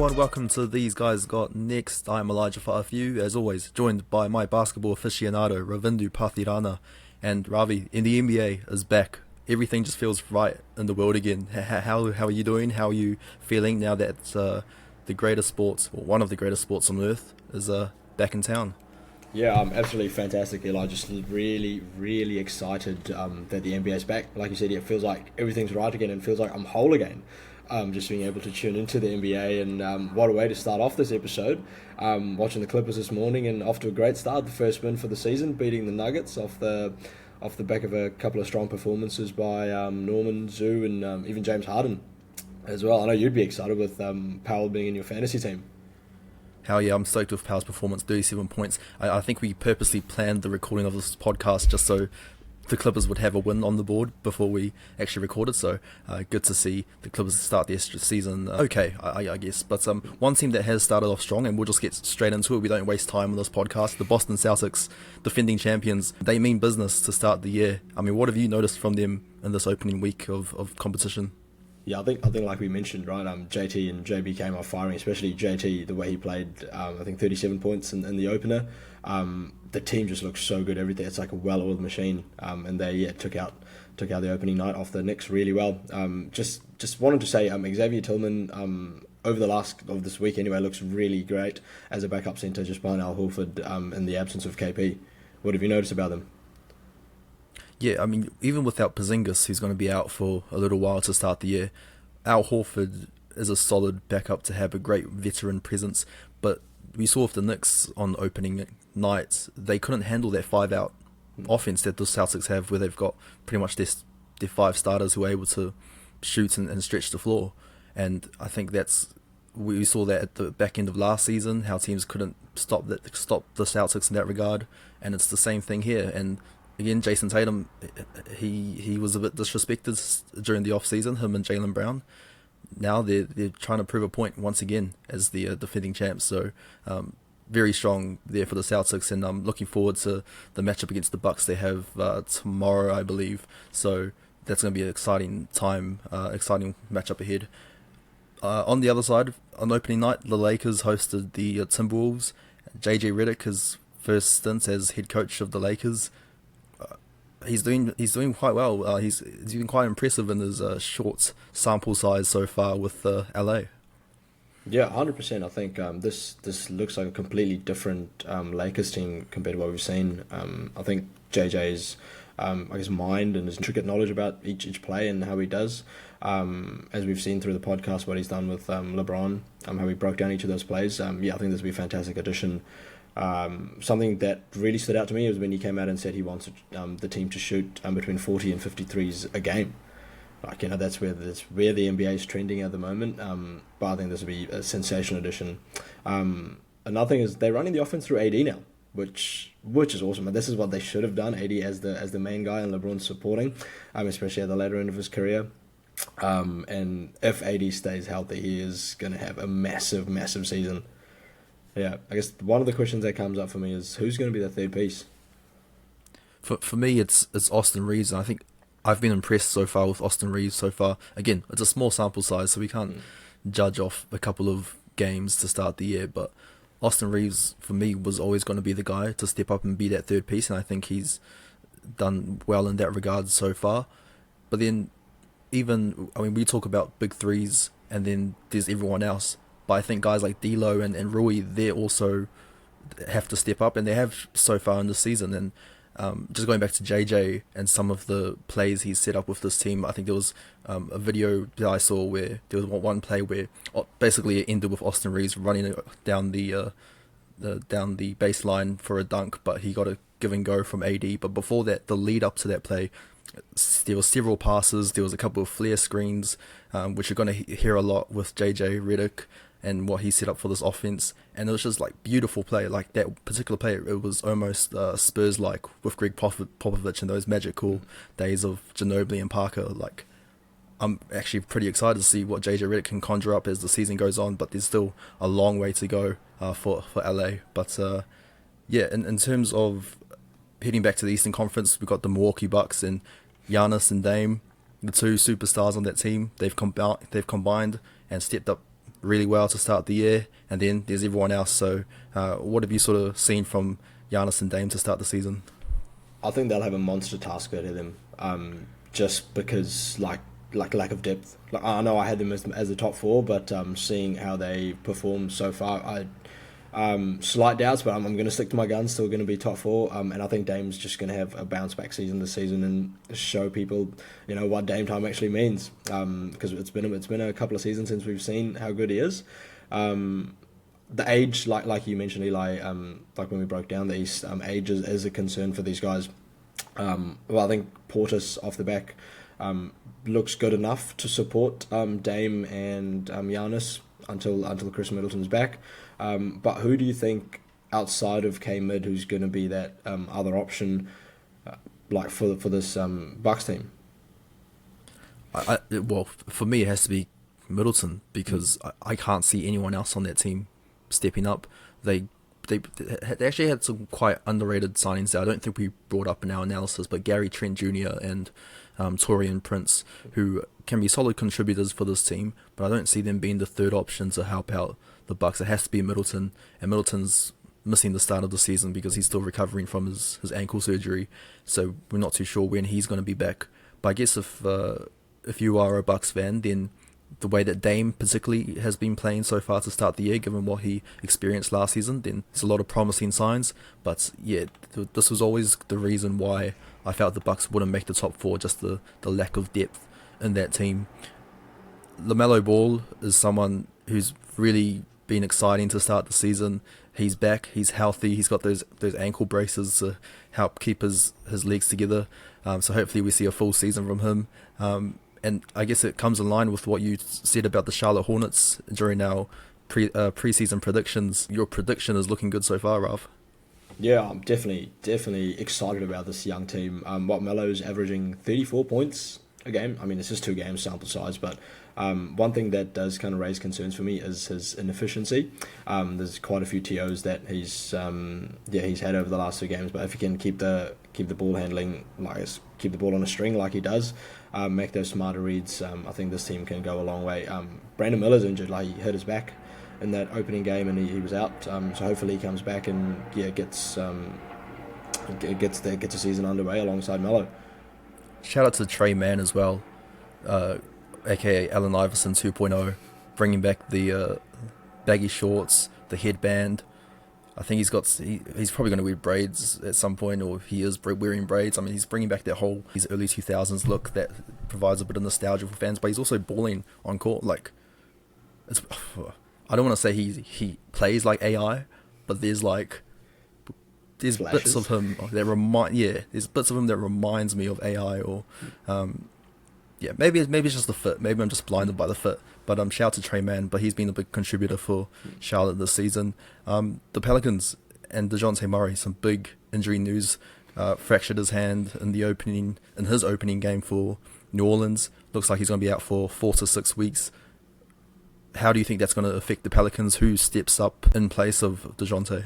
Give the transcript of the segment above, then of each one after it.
everyone, welcome to These Guys Got Next. I'm Elijah Faafew, as always, joined by my basketball aficionado, Ravindu Pathirana, and Ravi in the NBA is back. Everything just feels right in the world again. How are you doing? How are you feeling now that the greatest sports, or one of the greatest sports on earth, is back in town? Yeah, I'm absolutely fantastic, Eli. Just really excited that the NBA is back. Like you said, it feels like everything's right again and feels like I'm whole again. Just being able to tune into the NBA, and what a way to start off this episode. Watching the Clippers this morning and off to a great start. The first win for the season, beating the Nuggets off the back of a couple of strong performances by Norman, Zoo, and even James Harden as well. I know you'd be excited with Powell being in your fantasy team. Hell yeah, I'm stoked with Powell's performance, 37 points. I think we purposely planned the recording of this podcast just so the Clippers would have a win on the board before we actually recorded, so good to see the Clippers start their season okay, I guess. But one team that has started off strong, and we'll just get straight into it, we don't waste time on this podcast, the Boston Celtics, defending champions. They mean business to start the year. I mean, what have you noticed from them in this opening week of competition? Yeah, I think like we mentioned, right, JT and JB came off firing, especially JT, the way he played, I think 37 points in the opener. The team just looks so good, everything. It's like a well-oiled machine, and they took out the opening night off the Knicks really well. Just wanted to say, Xavier Tillman, over the last of this week anyway, looks really great as a backup centre just behind Al Horford in the absence of KP. What have you noticed about them? Yeah, I mean, even without Porzingis, who's going to be out for a little while to start the year, Al Horford is a solid backup to have a great veteran presence. But we saw with the Knicks on opening night, they couldn't handle that five-out offense that the Celtics have, where they've got pretty much their five starters who are able to shoot and stretch the floor. And I think we saw that at the back end of last season, how teams couldn't stop the Celtics in that regard. And it's the same thing here. And again, Jason Tatum, he was a bit disrespected during the off-season, him and Jaylen Brown. Now they're trying to prove a point once again as the defending champs. So very strong there for the Celtics, and I'm looking forward to the matchup against the Bucks they have tomorrow, I believe. So that's going to be an exciting time, exciting matchup ahead. On the other side, on opening night, the Lakers hosted the Timberwolves. JJ Redick, his first stint as head coach of the Lakers. He's doing quite well. He's been quite impressive in his short sample size so far with LA. Yeah, 100%. I think this looks like a completely different Lakers team compared to what we've seen. I think JJ's mind and his intricate knowledge about each play and how he does, as we've seen through the podcast, what he's done with LeBron, how he broke down each of those plays. I think this will be a fantastic addition. Something that really stood out to me was when he came out and said he wants the team to shoot between 40 and 53s a game. That's where the NBA is trending at the moment. But I think this will be a sensational addition. Another thing is they're running the offense through AD now, which is awesome. And this is what they should have done. AD as the main guy and LeBron supporting, especially at the later end of his career. And if AD stays healthy, he is going to have a massive season. Yeah, I guess one of the questions that comes up for me is who's going to be the third piece? For me, it's Austin Reeves, and I think I've been impressed so far with Austin Reeves so far. Again, it's a small sample size, so we can't judge off a couple of games to start the year, but Austin Reeves, for me, was always going to be the guy to step up and be that third piece, and I think he's done well in that regard so far. But then, we talk about big threes, and then there's everyone else. But I think guys like D'Lo and Rui, they also have to step up, and they have so far in the season. And just going back to JJ and some of the plays he's set up with this team, I think there was a video that I saw where there was one play where basically it ended with Austin Reeves running down the baseline for a dunk, but he got a give and go from AD. But before that, the lead up to that play, there were several passes, there was a couple of flare screens, which you're going to hear a lot with JJ Redick and what he set up for this offense. And it was just like beautiful play. Like that particular play, it was almost Spurs-like with Greg Popovich and those magical days of Ginobili and Parker. Like, I'm actually pretty excited to see what JJ Redick can conjure up as the season goes on, but there's still a long way to go for LA. But in terms of heading back to the Eastern Conference, we've got the Milwaukee Bucks and Giannis and Dame, the two superstars on that team. They've combined and stepped up really well to start the year, and then there's everyone else. So, what have you sort of seen from Giannis and Dame to start the season? I think they'll have a monster task ahead of them, just because like lack of depth. Like, I know I had them as the top four, but seeing how they performed so far, slight doubts, but I'm going to stick to my guns. Still going to be top four, and I think Dame's just going to have a bounce back season this season and show people, what Dame time actually means. Because it's been a couple of seasons since we've seen how good he is. The age, like you mentioned, Eli, like when we broke down the East, age is a concern for these guys. Well, I think Portis off the back looks good enough to support Dame and Giannis until Chris Middleton's back. But who do you think outside of K-Mid who's going to be that other option, for this Bucks team? Well, for me, it has to be Middleton because I can't see anyone else on that team stepping up. They actually had some quite underrated signings there. I don't think we brought up in our analysis, but Gary Trent Jr. and Taurean Prince, who can be solid contributors for this team, but I don't see them being the third option to help out the Bucks. It has to be Middleton, and Middleton's missing the start of the season because he's still recovering from his ankle surgery, so we're not too sure when he's going to be back. But I guess if you are a Bucks fan, then the way that Dame particularly has been playing so far to start the year, given what he experienced last season, then there's a lot of promising signs. But yeah, this was always the reason why I felt the Bucks wouldn't make the top four, just the lack of depth in that team. LaMelo Ball is someone who's really been exciting to start the season. He's back, he's healthy, he's got those ankle braces to help keep his legs together. So hopefully we see a full season from him. And I guess it comes in line with what you said about the Charlotte Hornets during our preseason predictions. Your prediction is looking good so far, Rav. Yeah, I'm definitely excited about this young team. What Melo's averaging 34 points a game. I mean, it's just 2 games sample size, but one thing that does kind of raise concerns for me is his inefficiency. There's quite a few TOs that he's had over the last 2 games, but if he can keep the ball handling, keep the ball on a string like he does, make those smarter reads, I think this team can go a long way. Brandon Miller's injured, he hurt his back in that opening game and he was out. So hopefully he comes back and gets a season underway alongside Melo. Shout out to Trey Mann as well, aka Allen Iverson 2.0, bringing back the baggy shorts, the headband. I think he's probably going to wear braids at some point, or he is wearing braids. I mean, he's bringing back that whole his early 2000s look that provides a bit of nostalgia for fans, but he's also balling on court. I don't want to say he plays like AI, but there's bits of him that there's bits of him that reminds me of AI, or maybe it's just the fit. Maybe I'm just blinded by the fit. But shout out to Trey Mann, but he's been a big contributor for Charlotte this season. The Pelicans and Dejounte Murray, some big injury news. Fractured his hand in his opening game for New Orleans. Looks like he's going to be out for 4 to 6 weeks. How do you think that's going to affect the Pelicans? Who steps up in place of Dejounte?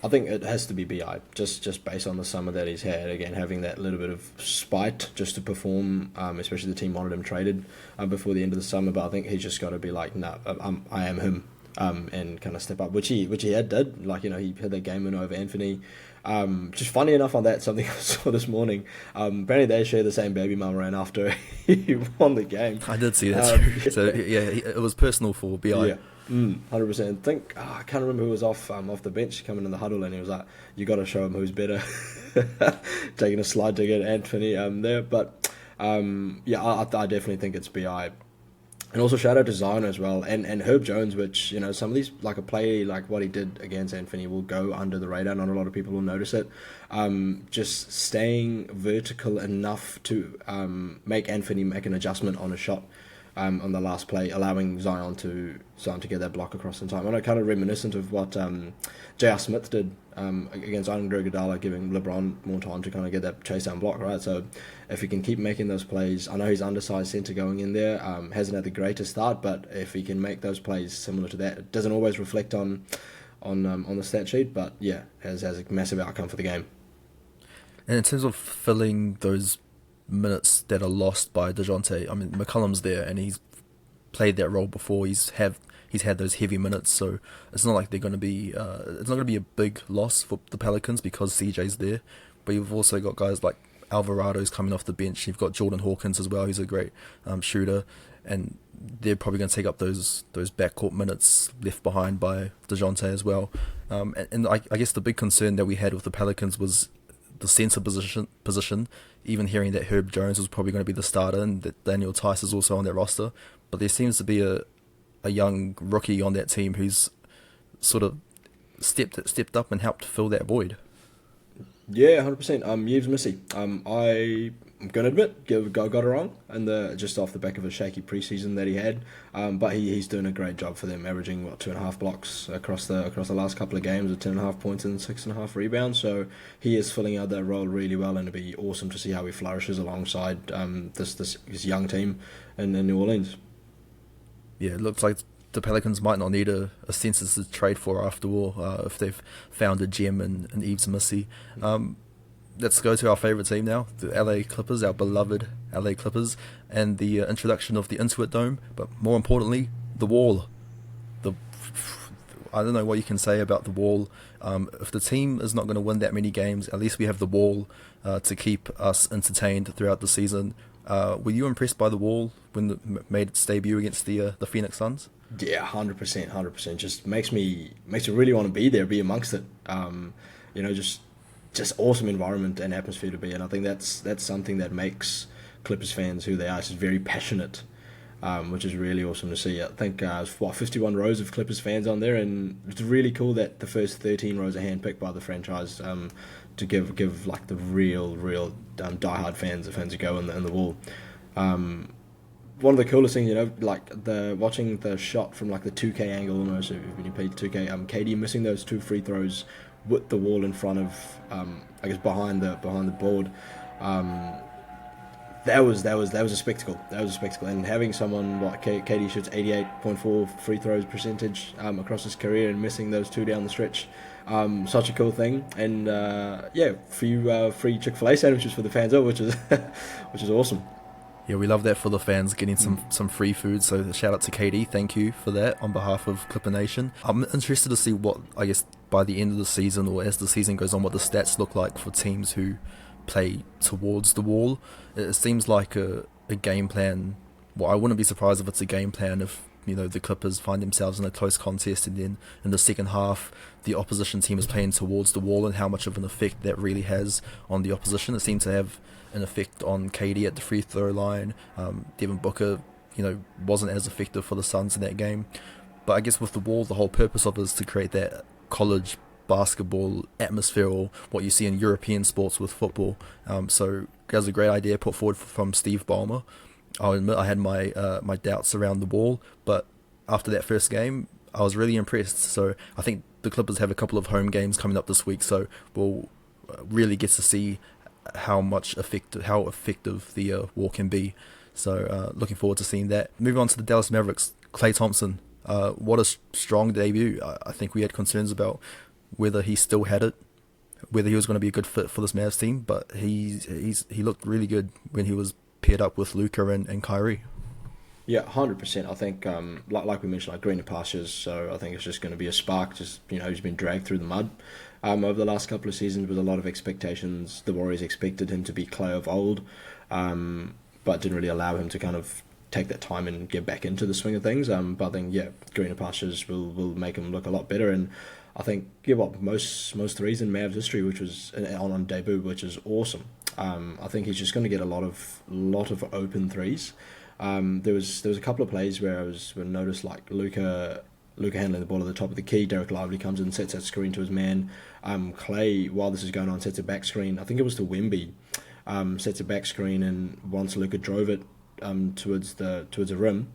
I think it has to be BI, just based on the summer that he's had. Again, having that little bit of spite just to perform, especially the team wanted him traded before the end of the summer. But I think he's just got to be like, no, I am him, and kind of step up, which he did. He had that game win over Anthony. Just funny enough on that, something I saw this morning. Apparently they share the same baby mama ran after he won the game. I did see that. So yeah, it was personal for BI. Yeah. 100%. I can't remember who was off the bench coming in the huddle, and he was like, "You got to show him who's better." Taking a slide to get Anthony there, but I definitely think it's BI. And also shout out to Zion as well, and Herb Jones, which some of these, like a play like what he did against Anthony, will go under the radar. Not a lot of people will notice it. Just staying vertical enough to make Anthony make an adjustment on a shot. On the last play, allowing Zion to get that block across in time. I know, kind of reminiscent of what J.R. Smith did against Andre Iguodala, giving LeBron more time to kind of get that chase down block, right? So if he can keep making those plays, I know he's undersized center going in there, hasn't had the greatest start, but if he can make those plays similar to that, it doesn't always reflect on the stat sheet, but yeah, has a massive outcome for the game. And in terms of filling those minutes that are lost by Dejounte, I mean, McCollum's there and he's played that role before. He's had those heavy minutes, so it's not like they're going to be it's not going to be a big loss for the Pelicans because CJ's there. But you've also got guys like Alvarado's coming off the bench. You've got Jordan Hawkins as well. He's a great shooter, and they're probably going to take up those backcourt minutes left behind by Dejounte as well. And I guess the big concern that we had with the Pelicans was the center position. Even hearing that Herb Jones was probably going to be the starter and that Daniel Tice is also on that roster, but there seems to be a young rookie on that team who's sort of stepped up and helped fill that void. Yeah, 100%. Yves Missy. I'm going to admit, got it wrong, and just off the back of a shaky preseason that he had. But he's doing a great job for them, averaging 2.5 blocks across the last couple of games, with 10.5 points and 6.5 rebounds. So he is filling out that role really well, and it'd be awesome to see how he flourishes alongside this young team in New Orleans. Yeah, it looks like the Pelicans might not need a census to trade for after all if they've found a gem in Yves Missy. Let's go to our favourite team now, the LA Clippers, our beloved LA Clippers, and the introduction of the Intuit Dome, but more importantly, the Wall. I don't know what you can say about the Wall. If the team is not going to win that many games, at least we have the Wall to keep us entertained throughout the season. Were you impressed by the Wall when it made its debut against the Phoenix Suns? Yeah, 100%. Just makes me really want to be there, be amongst it. Just awesome environment and atmosphere to be in. I think that's something that makes Clippers fans who they are. It's just very passionate, which is really awesome to see. I think 51 rows of Clippers fans on there, and it's really cool that the first 13 rows are handpicked by the franchise to give like the real diehard fans a go in the Wall. One of the coolest things, like watching the shot from like the 2K angle almost when you played 2K, KD missing those 2 free throws with the Wall in front of, behind the board. That was a spectacle. And having someone like KD shoots 88.4 free throws percentage across his career and missing those 2 down the stretch, such a cool thing. And free Chick-fil-A sandwiches for the fans, which is awesome. Yeah, we love that for the fans, getting some free food, so shout out to KD, thank you for that on behalf of Clipper Nation. I'm interested to see what, I guess, by the end of the season, or as the season goes on, what the stats look like for teams who play towards the Wall. It seems like a game plan. Well, I wouldn't be surprised if it's a game plan if the Clippers find themselves in a close contest and then in the second half the opposition team is playing towards the Wall, and how much of an effect that really has on the opposition. It seemed to have an effect on KD at the free throw line. Devin Booker, wasn't as effective for the Suns in that game. But I guess with the Wall, the whole purpose of it is to create that college basketball atmosphere, or what you see in European sports with football. So that was a great idea put forward from Steve Ballmer. I'll admit I had my doubts around the Wall, but after that first game, I was really impressed. So I think the Clippers have a couple of home games coming up this week, so we'll really get to see how effective the Wall can be. So looking forward to seeing that. Moving on to the Dallas Mavericks, Klay Thompson. What a strong debut. I think we had concerns about whether he still had it, whether he was going to be a good fit for this Mavs team, but he looked really good when he was paired up with Luka and Kyrie. Yeah, 100%. I think, like we mentioned, like greener pastures. So I think it's just going to be a spark. Just he's been dragged through the mud over the last couple of seasons with a lot of expectations. The Warriors expected him to be Klay of old, but didn't really allow him to kind of take that time and get back into the swing of things. But I think greener pastures will make him look a lot better. And I think most threes in Mavs history, which was on debut, which is awesome. I think he's just going to get a lot of open threes. There was a couple of plays where I noticed like Luka handling the ball at the top of the key. Derek Lively comes in, sets that screen to his man. Klay, while this is going on, sets a back screen. I think it was to Wemby. Sets a back screen, and once Luka drove it towards the rim,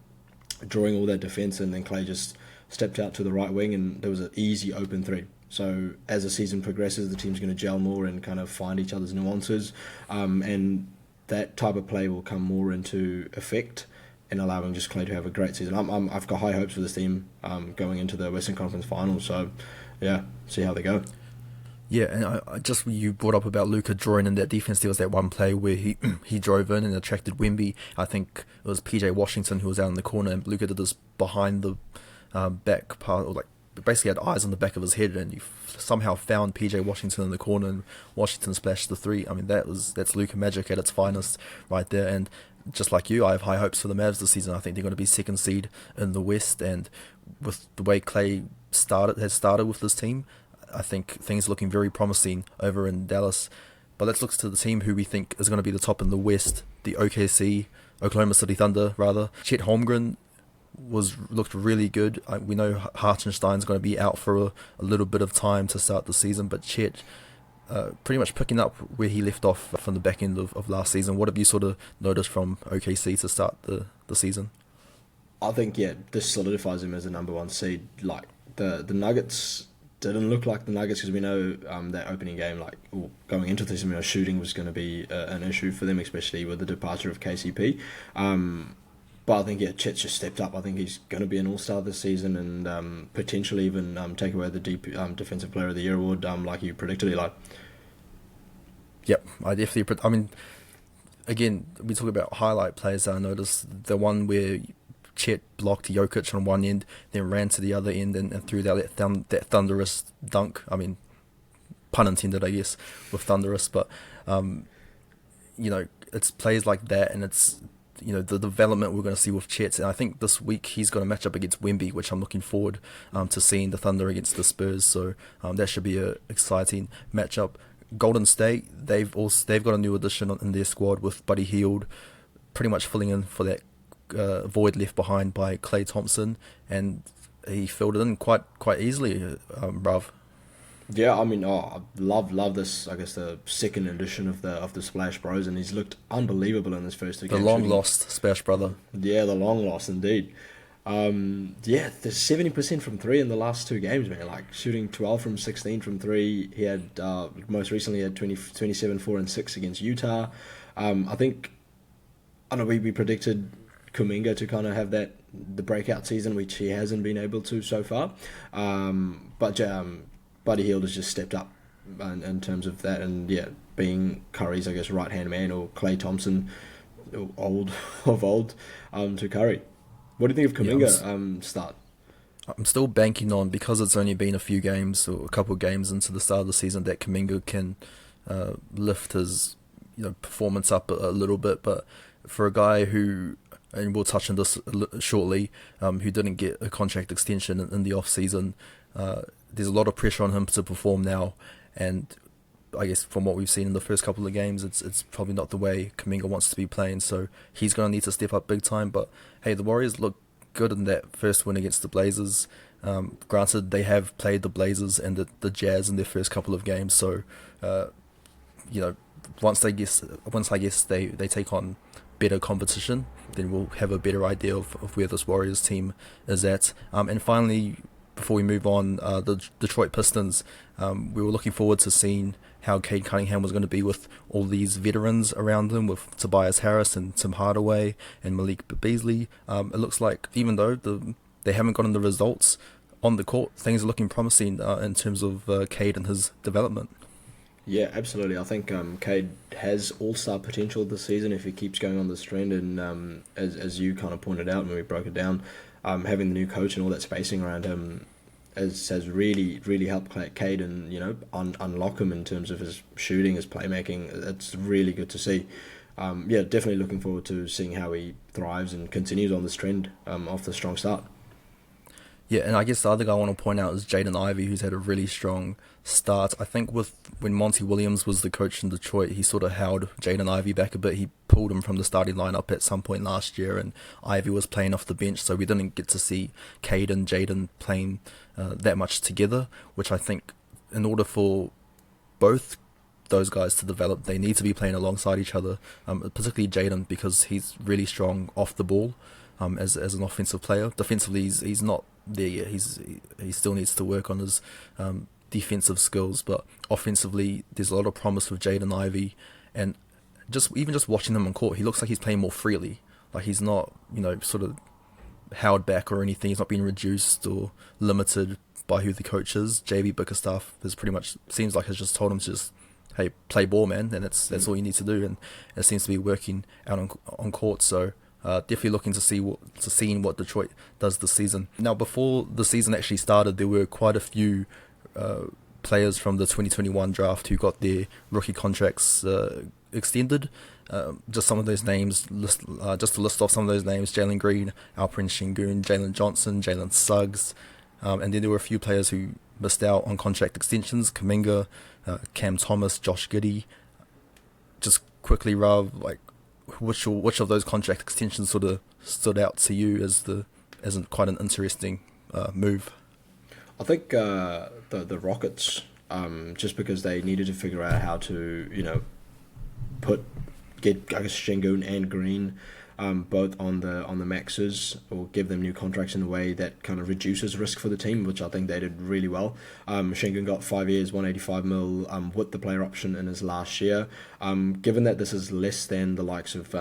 drawing all that defense, and then Klay just stepped out to the right wing, and there was an easy open three. So as the season progresses, the team's going to gel more and kind of find each other's nuances, and that type of play will come more into effect and allowing just Klay to have a great season. I've got high hopes for this team going into the Western Conference Finals. So, yeah, see how they go. Yeah, and I just you brought up about Luka drawing in that defense. There was that one play where he he drove in and attracted Wemby. I think it was PJ Washington who was out in the corner, and Luka did this behind the back part, or like basically had eyes on the back of his head, and he somehow found PJ Washington in the corner, and Washington splashed the three. I mean, that's Luka magic at its finest right there. And just like you, I have high hopes for the Mavs this season. I think they're going to be second seed in the West, and with the way Klay has started with this team, I think things are looking very promising over in Dallas. But let's look to the team who we think is going to be the top in the West, the OKC, Oklahoma City Thunder, rather. Chet Holmgren looked really good. We know Hartenstein's going to be out for a little bit of time to start the season, but Chet pretty much picking up where he left off from the back end of last season. What have you sort of noticed from OKC to start the season? I think, yeah, this solidifies him as a number one seed. Like, the Nuggets didn't look like the Nuggets, because we know that opening game, like, going into this, shooting was going to be an issue for them, especially with the departure of KCP. But I think, yeah, Chet's just stepped up. I think he's going to be an all-star this season, and potentially even take away the Defensive Player of the Year award, like you predicted, Eli. Yep, I definitely. I mean, again, we talk about highlight plays. I noticed the one where Chet blocked Jokic on one end, then ran to the other end and threw that thunderous dunk. I mean, pun intended, I guess, with thunderous. But it's plays like that, and it's the development we're going to see with Chet. And I think this week he's going to match up against Wemby, which I'm looking forward to seeing the Thunder against the Spurs. So that should be a exciting matchup. Golden State, they've got a new addition in their squad with Buddy Hield, pretty much filling in for that void left behind by Klay Thompson, and he filled it in quite easily, bruv. Yeah, I mean, I love this. I guess the second edition of the Splash Bros, and he's looked unbelievable in this first two games. The long lost Splash Brother. Yeah, the long lost indeed. Yeah, there's 70% from three in the last two games, man. Like, shooting 12 from 16 from three. He had most recently had 27, 4 and 6 against Utah. I think, I know we predicted Kuminga to kind of have the breakout season, which he hasn't been able to so far. But Buddy Hield has just stepped up in terms of that, and yeah, being Curry's, I guess, right hand man, or Klay Thompson, old to Curry. What do you think of Kuminga start? I'm still banking on, because it's only been a few games or a couple of games into the start of the season, that Kuminga can lift his performance up a little bit. But for a guy who, and we'll touch on this shortly, who didn't get a contract extension in the off season, there's a lot of pressure on him to perform now, and I guess from what we've seen in the first couple of games, it's probably not the way Kuminga wants to be playing, so he's going to need to step up big time. But hey, the Warriors look good in that first win against the Blazers. Granted, they have played the Blazers and the Jazz in their first couple of games, so once I guess they take on better competition, then we'll have a better idea of where this Warriors team is at. And finally, before we move on, the Detroit Pistons, we were looking forward to seeing how Cade Cunningham was going to be with all these veterans around him, with Tobias Harris and Tim Hardaway and Malik Beasley. It looks like, even though they haven't gotten the results on the court, things are looking promising in terms of Cade and his development. Yeah, absolutely. I think Cade has all-star potential this season if he keeps going on this trend, and as you kind of pointed out when we broke it down, having the new coach and all that spacing around him has really, really helped Cade and unlock him in terms of his shooting, his playmaking. It's really good to see. Yeah, definitely looking forward to seeing how he thrives and continues on this trend off the strong start. Yeah, and I guess the other guy I want to point out is Jaden Ivey, who's had a really strong start. I think when Monty Williams was the coach in Detroit, he sort of held Jaden Ivey back a bit. He pulled him from the starting lineup at some point last year, and Ivey was playing off the bench, so we didn't get to see Cade and Jaden playing that much together, which I think in order for both those guys to develop, they need to be playing alongside each other, particularly Jaden, because he's really strong off the ball as an offensive player. Defensively, he's not there yet. He still needs to work on his defensive skills, but offensively, there's a lot of promise with Jaden Ivey, and just watching him on court, he looks like he's playing more freely. Like, he's not sort of held back or anything. He's not being reduced or limited by who the coach is. JB Bickerstaff has pretty much seems like has just told him to just, hey, play ball, man, and that's all you need to do, and it seems to be working out on court. So definitely looking to seeing what Detroit does this season. Now, before the season actually started, there were quite a few players from the 2021 draft who got their rookie contracts extended. Just some of those names, just to list off some of those names: Jalen Green, Alperen Sengun, Jalen Johnson, Jalen Suggs, and then there were a few players who missed out on contract extensions: Kuminga, Cam Thomas, Josh Giddey. Just quickly, Rav, like which of those contract extensions sort of stood out to you as quite an interesting move? I think the Rockets, just because they needed to figure out how to, get I guess Sengun and Green both on the maxes, or give them new contracts in a way that kind of reduces risk for the team, which I think they did really well. Sengun got 5 years, 185 mil with the player option in his last year. Given that this is less than the likes of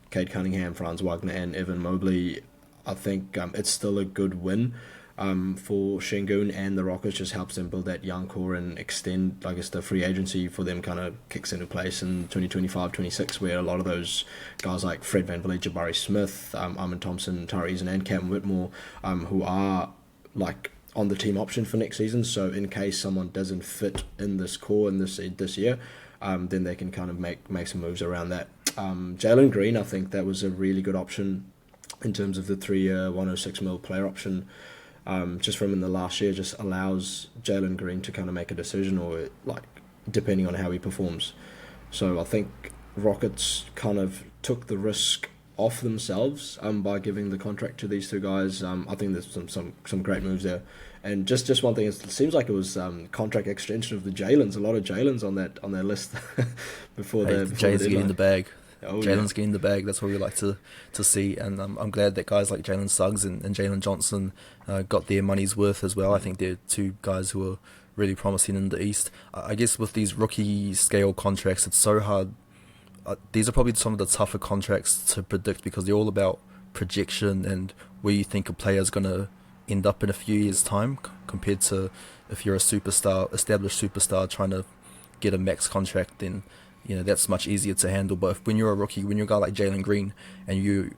Cade Cunningham, Franz Wagner, and Evan Mobley, I think it's still a good win. For Sengun, and the Rockets just helps them build that young core and extend, I guess, the free agency for them kind of kicks into place in 2025-26, where a lot of those guys like Fred VanVleet, Jabari Smith, Amin Thompson, Tyrese, and Cam Whitmore, who are like on the team option for next season. So in case someone doesn't fit in this core in this year, then they can kind of make some moves around that. Jalen Green, I think that was a really good option in terms of the 3-year, 106 mil player option. Just from in the last year, just allows Jalen Green to kind of make a decision, or like depending on how he performs. So I think Rockets kind of took the risk off themselves by giving the contract to these two guys. I think there's some great moves there. And just one thing, it seems like it was contract extension of the Jalens. A lot of Jalens on that list before Jay's getting the bag. Oh, Jalen's getting the bag. That's what we like to see, and I'm glad that guys like Jalen Suggs and Jalen Johnson got their money's worth as well. I think they're two guys who are really promising in the East. I guess with these rookie scale contracts, it's so hard. These are probably some of the tougher contracts to predict, because they're all about projection and where you think a player is going to end up in a few years' time, compared to if you're a established superstar trying to get a max contract, then that's much easier to handle. But when you're a rookie, when you're a guy like Jalen Green, and you're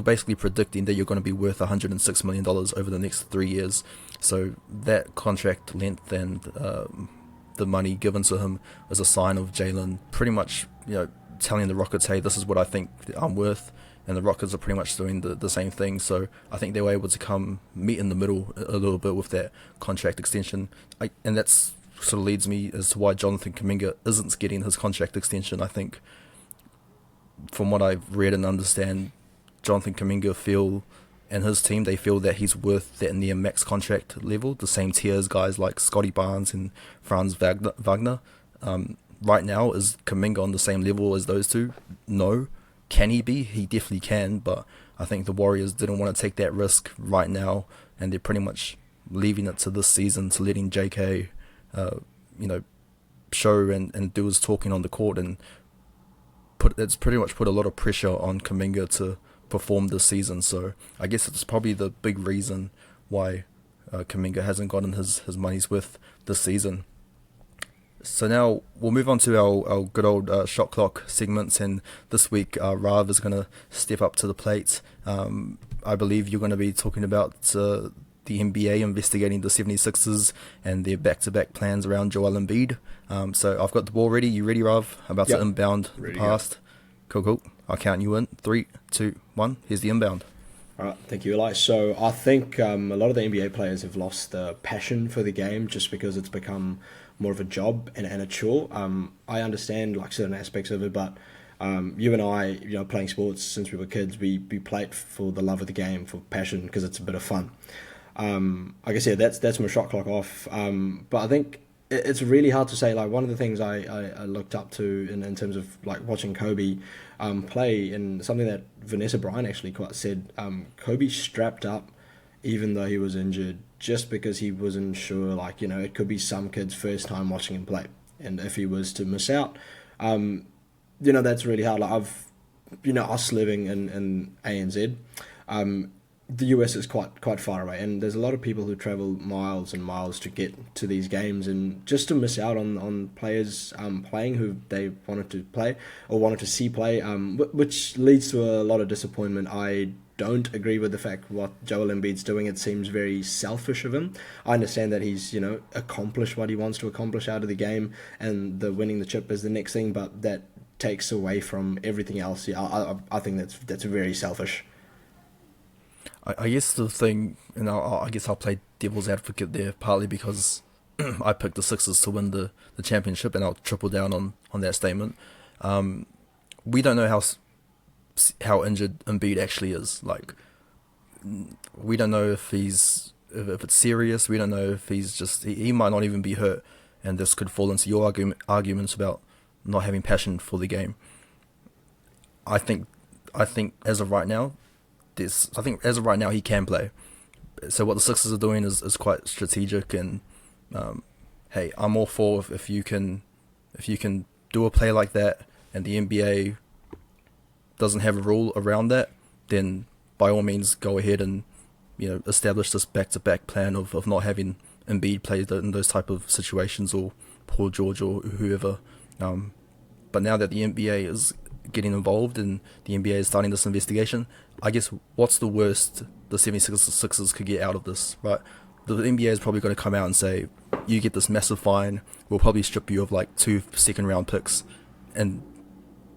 basically predicting that you're going to be worth $106 million over the next 3 years. So that contract length and the money given to him is a sign of Jalen pretty much telling the Rockets, hey, this is what I think I'm worth. And the Rockets are pretty much doing the same thing. So I think they were able to meet in the middle a little bit with that contract extension. And that's sort of leads me as to why Jonathan Kuminga isn't getting his contract extension. I think, from what I've read and understand, Jonathan Kuminga and his team, they feel that he's worth that near max contract level, the same tier as guys like Scotty Barnes and Franz Wagner. Right now, is Kuminga on the same level as those two? No. Can he be? He definitely can, but I think the Warriors didn't want to take that risk right now, and they're pretty much leaving it to this season, to letting JK show and do his talking on the court, and it's pretty much put a lot of pressure on Kuminga to perform this season. So I guess it's probably the big reason why Kuminga hasn't gotten his money's worth this season. So now we'll move on to our good old shot clock segments, and this week Rav is going to step up to the plate. I believe you're going to be talking about the NBA investigating the 76ers and their back-to-back plans around Joel Embiid. So I've got the ball ready. You ready, Rav? About to inbound the pass. Cool. I'll count you in. 3, 2, 1. Here's the inbound. All right, thank you, Eli. So I think a lot of the NBA players have lost the passion for the game just because it's become more of a job and a chore. I understand like certain aspects of it, but you and I, playing sports since we were kids, we play it for the love of the game, for passion, because it's a bit of fun. I guess that's my shot clock off. But I think it's really hard to say. Like, one of the things I looked up to in terms of like watching Kobe play, and something that Vanessa Bryant actually quite said, Kobe strapped up even though he was injured, just because he wasn't sure. Like, it could be some kid's first time watching him play, and if he was to miss out, that's really hard. Like, us living in ANZ. the US is quite far away, and there's a lot of people who travel miles and miles to get to these games, and just to miss out on players playing who they wanted to play or wanted to see play, which leads to a lot of disappointment. I don't agree with the fact what Joel Embiid's doing. It seems very selfish of him. I understand that he's accomplished what he wants to accomplish out of the game, and the winning the chip is the next thing, but that takes away from everything else. Yeah, I think that's very selfish. I guess the thing, and I guess I'll play devil's advocate there, partly because I picked the Sixers to win the championship, and I'll triple down on that statement. We don't know how injured Embiid actually is. Like, we don't know if it's serious. We don't know if he might not even be hurt, and this could fall into your arguments about not having passion for the game. I think as of right now, he can play. So what the Sixers are doing is quite strategic, and hey, I'm all for if you can do a play like that, and the NBA doesn't have a rule around that, then by all means go ahead and establish this back-to-back plan of not having Embiid play in those type of situations, or Paul George or whoever. But now that the NBA is getting involved and the NBA is starting this investigation, I guess what's the worst the 76ers could get out of this, right? The NBA is probably going to come out and say, you get this massive fine, we'll probably strip you of like 2 second-round picks, and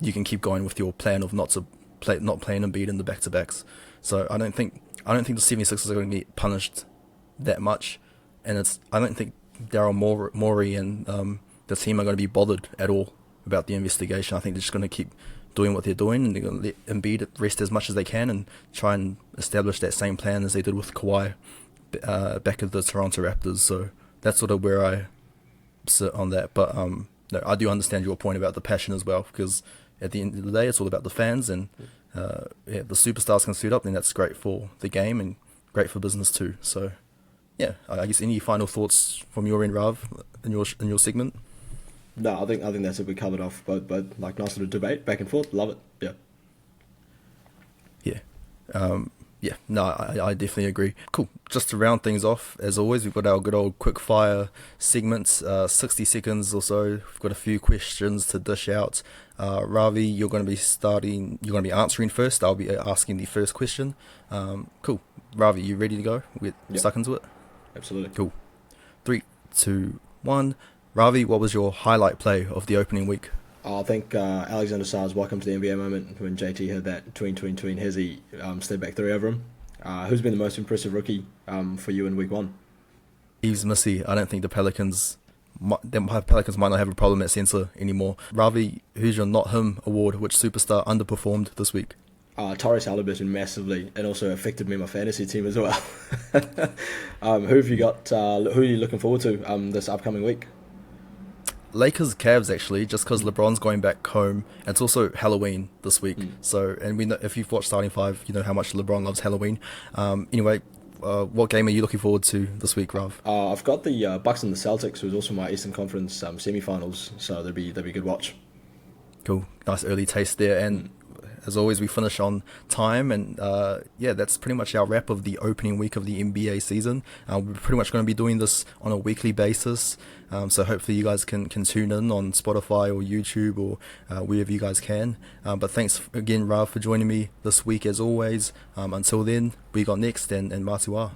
you can keep going with your plan of not playing Embiid in the back-to-backs. So I don't think the 76ers are going to get punished that much, and I don't think Daryl Morey and the team are going to be bothered at all about the investigation. I think they're just going to keep doing what they're doing, and they're going to let Embiid rest as much as they can and try and establish that same plan as they did with Kawhi back at the Toronto Raptors. So that's sort of where I sit on that. But no, I do understand your point about the passion as well, because at the end of the day, it's all about the fans, and the superstars can suit up, then that's great for the game and great for business too. So yeah, I guess any final thoughts from your end, Rav, in your segment? No, I think that's it. We covered off both like nice little debate back and forth. Love it. Yeah. No, I definitely agree. Cool. Just to round things off, as always, we've got our good old quickfire segments, 60 seconds or so. We've got a few questions to dish out. Ravi, you're going to be answering first. I'll be asking the first question. Cool. Ravi, you ready to go? We're stuck into it? Absolutely. Cool. 3, 2, 1. Ravi, what was your highlight play of the opening week? I think Alexander Sarr's welcome to the NBA moment when JT had that tween hezzy step back 3 over him. Who's been the most impressive rookie for you in week 1? Yves Missy. I don't think the Pelicans might not have a problem at center anymore. Ravi, who's your not him award? Which superstar underperformed this week? Tyrese Haliburton massively, and also affected me in my fantasy team as well. Who have you got? Who are you looking forward to this upcoming week? Lakers Cavs, actually, just because LeBron's going back home. And it's also Halloween this week. So, and we know, if you've watched Starting 5, you know how much LeBron loves Halloween. Anyway, what game are you looking forward to this week, Rav? I've got the Bucks and the Celtics, who's also my Eastern Conference semi-finals. So that'll be a good watch. Cool, nice early taste there. And as always, we finish on time, and that's pretty much our wrap of the opening week of the NBA season. We're pretty much going to be doing this on a weekly basis, so hopefully you guys can tune in on Spotify or YouTube or wherever you guys can. But thanks again, Rav, for joining me this week as always. Until then, we got next and Matua.